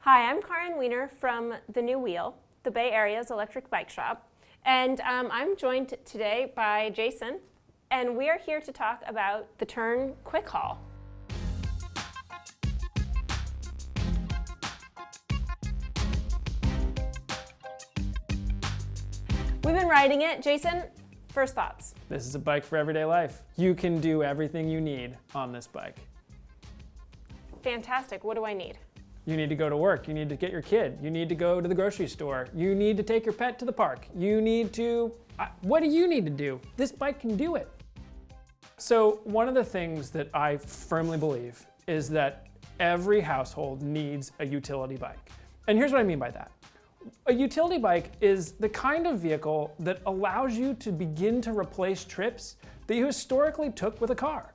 Hi, I'm Karin Wiener from The New Wheel, the Bay Area's electric bike shop, and I'm joined today by Jason, and we are here to talk about the Tern Quick Haul. We've been riding it. Jason, first thoughts. This is a bike for everyday life. You can do everything you need on this bike. Fantastic. What do I need? You need to go to work. You need to get your kid. You need to go to the grocery store. You need to take your pet to the park. You need to, what do you need to do? This bike can do it. So one of the things that I firmly believe is that every household needs a utility bike. And here's what I mean by that. A utility bike is the kind of vehicle that allows you to begin to replace trips that you historically took with a car.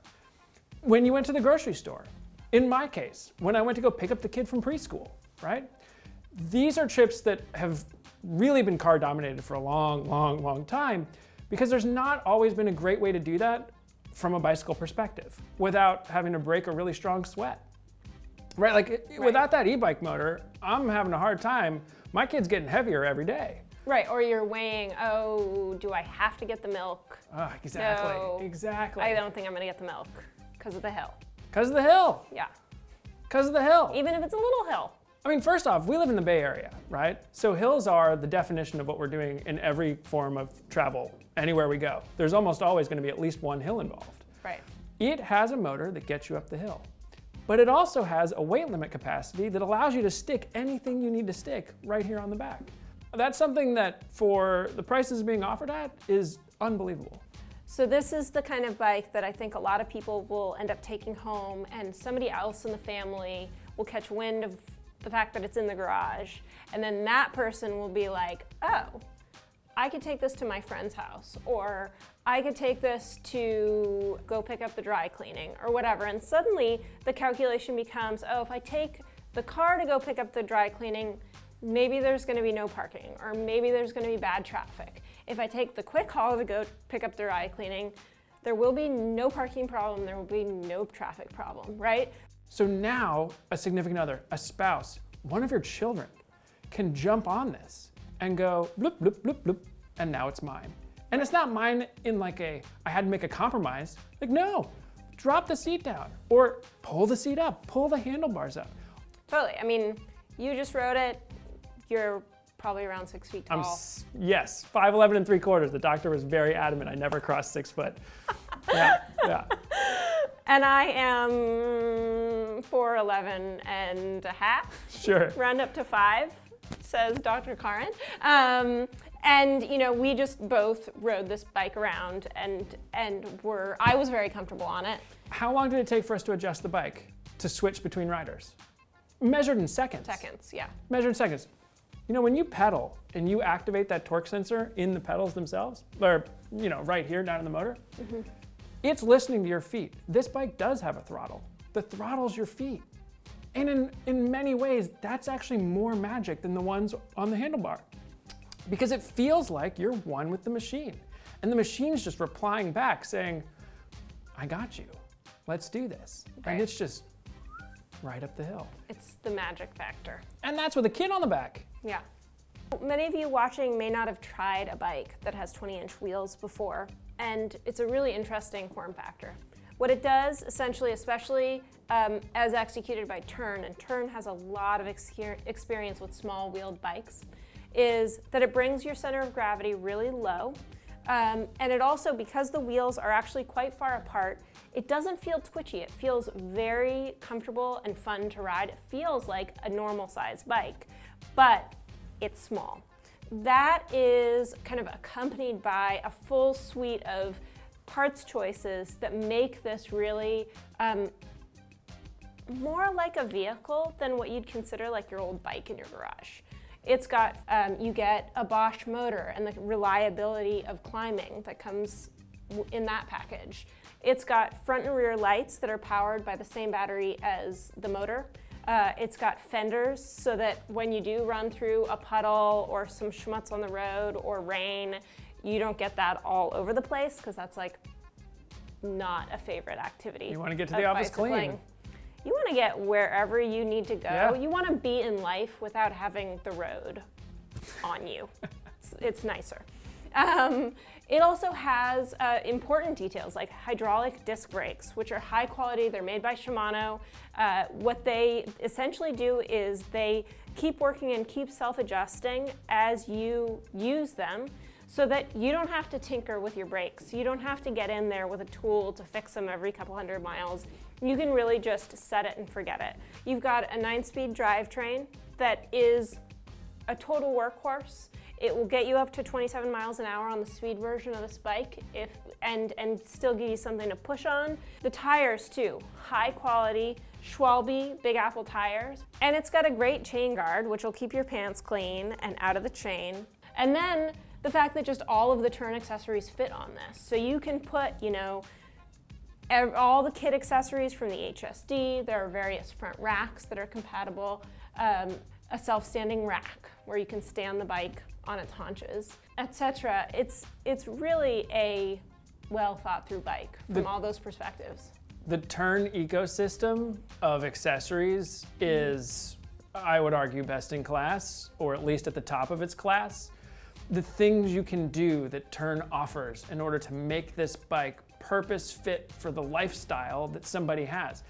When you went to the grocery store, in my case, when I went to go pick up the kid from preschool, right? These are trips that have really been car dominated for a long time because there's not always been a great way to do that from a bicycle perspective without having to break a really strong sweat. Right, like without that e-bike motor, I'm having a hard time. My kid's getting heavier every day. Right, or you're weighing, oh, do I have to get the milk? Exactly, No, exactly. I don't think I'm gonna get the milk because of the hill. Because of the hill. Yeah. Because of the hill. Even if it's a little hill. I mean, first off, we live in the Bay Area, right? So hills are the definition of what we're doing in every form of travel, anywhere we go. There's almost always gonna be at least one hill involved. Right. It has a motor that gets you up the hill. But it also has a weight limit capacity that allows you to stick anything you need to stick right here on the back. That's something that for the prices being offered at is unbelievable. So this is the kind of bike that I think a lot of people will end up taking home, and somebody else in the family will catch wind of the fact that it's in the garage. And then that person will be like, oh, I could take this to my friend's house, or I could take this to go pick up the dry cleaning or whatever. And suddenly the calculation becomes, oh, if I take the car to go pick up the dry cleaning, maybe there's gonna be no parking, or maybe there's gonna be bad traffic. If I take the quick haul to go pick up the dry cleaning, there will be no parking problem, there will be no traffic problem, right? So now a significant other, a spouse, one of your children can jump on this and go bloop, bloop, bloop, bloop, and now it's mine. And it's not mine in like I had to make a compromise. Like, no, drop the seat down or pull the seat up, pull the handlebars up. Totally, I mean, you just rode it, you're probably around 6 feet tall. Yes, 5'11 3/4. The doctor was very adamant I never crossed 6 foot. Yeah. And I am 4'11 and a half. Sure. Round up to 5, says Dr. Karin. And you know, we just both rode this bike around and I was very comfortable on it. How long did it take for us to adjust the bike to switch between riders? Measured in seconds. Seconds, yeah. Measured in seconds. You know, when you pedal and you activate that torque sensor in the pedals themselves, or you know, right here down in the motor, it's listening to your feet. This bike does have a throttle. The throttle's your feet. And in many ways, that's actually more magic than the ones on the handlebar. Because it feels like you're one with the machine. And the machine's just replying back saying, I got you, let's do this. Right. And it's just right up the hill. It's the magic factor. And that's with a kid on the back. Yeah. Many of you watching may not have tried a bike that has 20-inch wheels before, and it's a really interesting form factor. What it does, essentially, especially as executed by Tern, and Tern has a lot of experience with small-wheeled bikes, is that it brings your center of gravity really low, and it also, because the wheels are actually quite far apart, it doesn't feel twitchy. It feels very comfortable and fun to ride. It feels like a normal-sized bike, but it's small. That is kind of accompanied by a full suite of parts choices that make this really more like a vehicle than what you'd consider like your old bike in your garage. It's got, you get a Bosch motor and the reliability of climbing that comes in that package. It's got front and rear lights that are powered by the same battery as the motor. It's got fenders so that when you do run through a puddle or some schmutz on the road or rain, you don't get that all over the place, because that's like not a favorite activity. You want to get to the office clean. you want to get wherever you need to go. Yeah. You want to be in life without having the road on you. It's nicer. It also has important details like hydraulic disc brakes, which are high quality. They're made by Shimano. What they essentially do is they keep working and keep self-adjusting as you use them, so that you don't have to tinker with your brakes. You don't have to get in there with a tool to fix them every couple hundred miles. You can really just set it and forget it. You've got a 9-speed drivetrain that is a total workhorse. It will get you up to 27 miles an hour on the speed version of this bike and still give you something to push on. The tires too, high quality, Schwalbe Big Apple tires. And it's got a great chain guard, which will keep your pants clean and out of the chain. And then the fact that just all of the Tern accessories fit on this. So you can put, all the kit accessories from the HSD. There are various front racks that are compatible. A self-standing rack where you can stand the bike on its haunches, etc. It's really a well thought through bike from all those perspectives. The Tern ecosystem of accessories is, I would argue, best in class, or at least at the top of its class. The things you can do that Tern offers in order to make this bike purpose fit for the lifestyle that somebody has.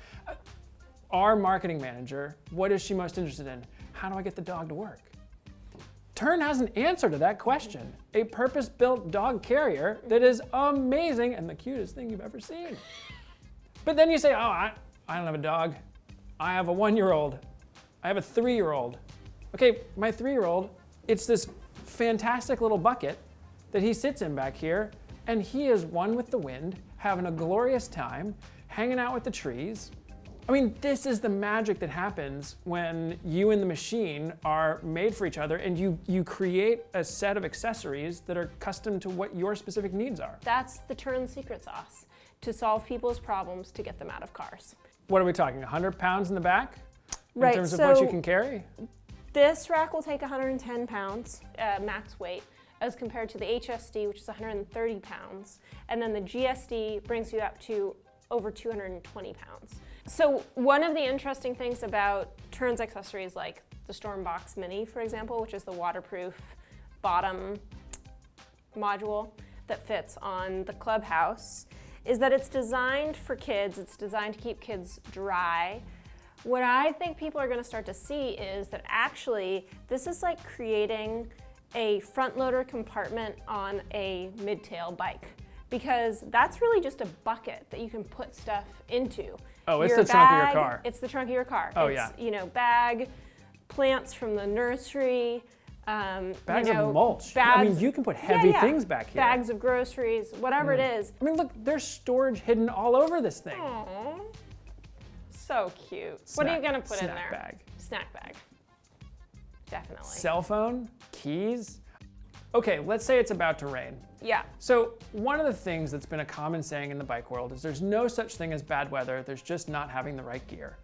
Our marketing manager, what is she most interested in? How do I get the dog to work? Tern has an answer to that question. A purpose-built dog carrier that is amazing and the cutest thing you've ever seen. But then you say, oh, I don't have a dog. I have a 1-year-old. I have a 3-year-old. Okay, my 3-year-old, it's this fantastic little bucket that he sits in back here, and he is one with the wind, having a glorious time, hanging out with the trees. I mean, this is the magic that happens when you and the machine are made for each other and you create a set of accessories that are custom to what your specific needs are. That's the Tern secret sauce, to solve people's problems to get them out of cars. What are we talking, 100 pounds in the back? In Right, terms of so what you can carry? This rack will take 110 pounds max weight, as compared to the HSD, which is 130 pounds. And then the GSD brings you up to over 220 pounds. So one of the interesting things about Tern's accessories, like the Stormbox Mini, for example, which is the waterproof bottom module that fits on the Clubhouse, is that it's designed for kids. It's designed to keep kids dry. What I think people are going to start to see is that actually this is like creating a front loader compartment on a midtail bike, because that's really just a bucket that you can put stuff into. Oh, it's the trunk of your car. It's the trunk of your car. Oh, it's, yeah. Bag, plants from the nursery. Bags of mulch. Bags, I mean, you can put heavy things back here. Bags of groceries, whatever it is. I mean, look, there's storage hidden all over this thing. Aww. So cute. What are you gonna put in there? Snack bag. Snack bag. Definitely. Cell phone, keys. Okay, let's say it's about to rain. Yeah. So one of the things that's been a common saying in the bike world is there's no such thing as bad weather, there's just not having the right gear.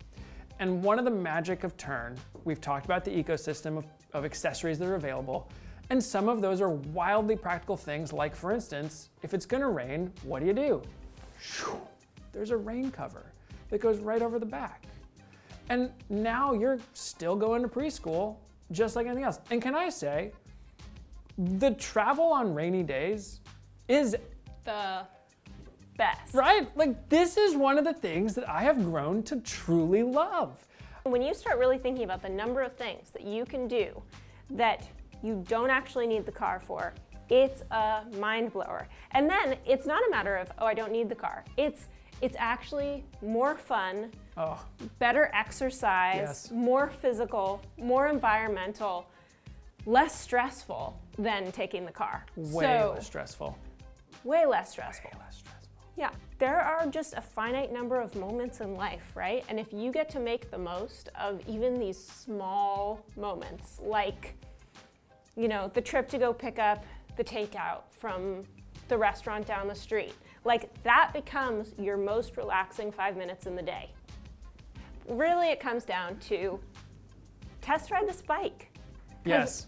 And one of the magic of Tern, we've talked about the ecosystem of accessories that are available, and some of those are wildly practical things, like for instance, if it's gonna rain, what do? There's a rain cover that goes right over the back. And now you're still going to preschool just like anything else. And can I say, the travel on rainy days is The best. right. Like, this is one of the things that I have grown to truly love. When you start really thinking about the number of things that you can do that you don't actually need the car for, it's a mind blower. And then it's not a matter of, oh, I don't need the car. It's actually more fun, better exercise, more physical, more environmental, less stressful than taking the car. Way less stressful. Way less stressful. Way less stressful. Yeah, there are just a finite number of moments in life, right? And if you get to make the most of even these small moments, like, the trip to go pick up the takeout from the restaurant down the street, like that becomes your most relaxing 5 minutes in the day. Really, it comes down to test ride this bike. Yes.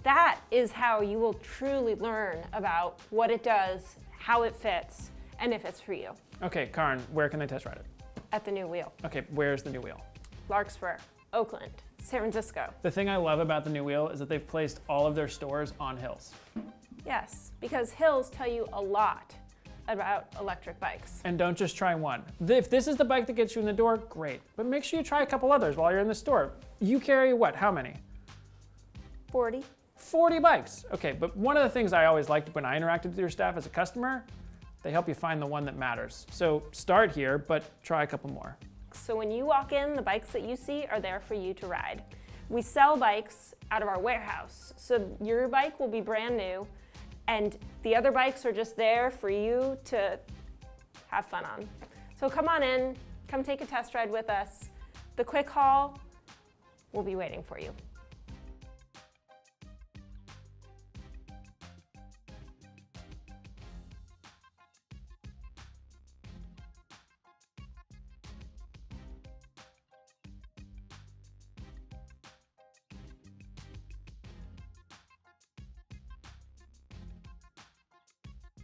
That is how you will truly learn about what it does, how it fits, and if it's for you. Okay, Karin, where can they test ride it? At the new wheel. Okay, where's the new wheel? Larkspur, Oakland, San Francisco. The thing I love about the new wheel is that they've placed all of their stores on hills. Yes, because hills tell you a lot about electric bikes. And don't just try one. If this is the bike that gets you in the door, great. But make sure you try a couple others while you're in the store. You carry what, how many? 40. 40 bikes. Okay, but one of the things I always liked when I interacted with your staff as a customer, they help you find the one that matters. So start here, but try a couple more. So when you walk in, the bikes that you see are there for you to ride. We sell bikes out of our warehouse, so your bike will be brand new, and the other bikes are just there for you to have fun on. So come on in, come take a test ride with us. The Quick Haul will be waiting for you.